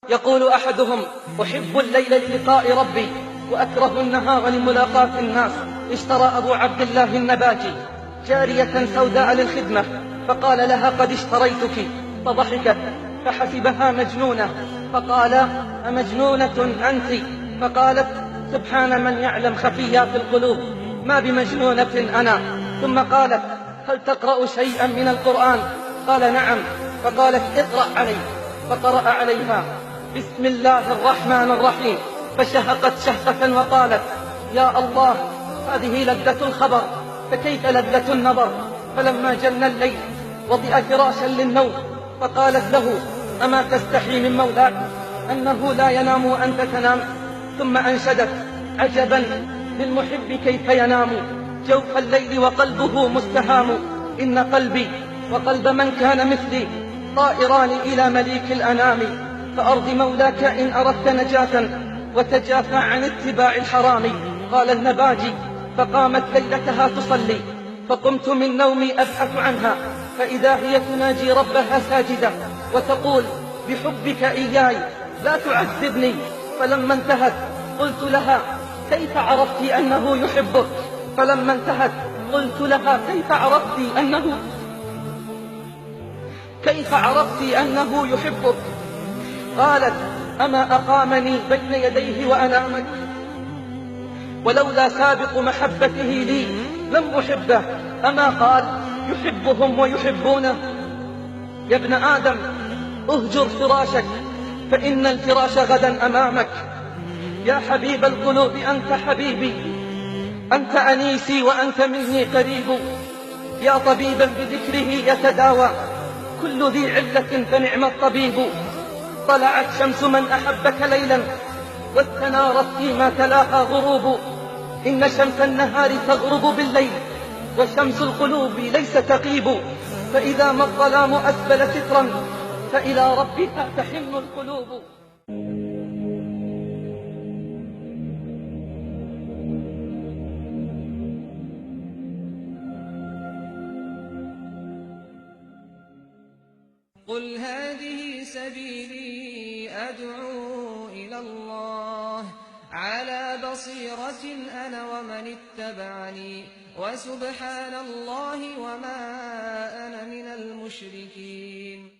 يقول أحدهم: أحب الليل للقاء ربي وأكره النهار لملاقاة الناس. اشترى أبو عبد الله النباجي جارية سوداء للخدمة، فقال لها: قد اشتريتك. فضحكت فحسبها مجنونة، فقال: أمجنونة أنت؟ فقالت: سبحان من يعلم خفيات القلوب، ما بمجنونة أنا. ثم قالت: هل تقرأ شيئا من القرآن؟ قال: نعم. فقالت: اقرأ علي. فقرأ عليها: بسم الله الرحمن الرحيم. فشهقت شهقة وقالت: يا الله، هذه لذة الخبر، فكيف لذة النظر؟ فلما جن الليل وضع فراشا للنوم، فقالت له: أما تستحي من مولاك أنه لا ينام وأنت تنام؟ ثم أنشدت: عجبا للمحب كيف ينام جوف الليل وقلبه مستهام. إن قلبي وقلب من كان مثلي طائران إلى مليك الأنام. فأرض مولاك إن أردت نجاة وتجافى عن اتباع الحرام. قال النباجي: فقامت ليلتها تصلي، فقمت من نومي أبحث عنها، فإذا هي تناجي ربها ساجدة وتقول: بحبك إياي لا تعذبني. فلما انتهت قلت لها: كيف عرفت أنه يحبك؟ فلما انتهت قلت لها: كيف عرفت أنه يحبك؟ قالت: أما أقامني بين يديه وأنامك؟ ولولا سابق محبته لي لم أحبه. أما قال: يحبهم ويحبونه؟ يا ابن آدم، اهجر فراشك فإن الفراش غدا أمامك. يا حبيب القلوب أنت حبيبي، أنت أنيسي وأنت مني قريب. يا طبيبا بذكره يتداوى كل ذي علة فنعم الطبيب. طلعت شمس من أحبك ليلا واستنارت فيما تلاها غروب. إن شمس النهار تغرب بالليل وشمس القلوب ليس تغيب. فإذا ما الظلام أسبل سترا فإلى ربها تحن القلوب. قل هذه سبيلي أدعو إلى الله على بصيرة أنا ومن اتبعني وسبحان الله وما أنا من المشركين.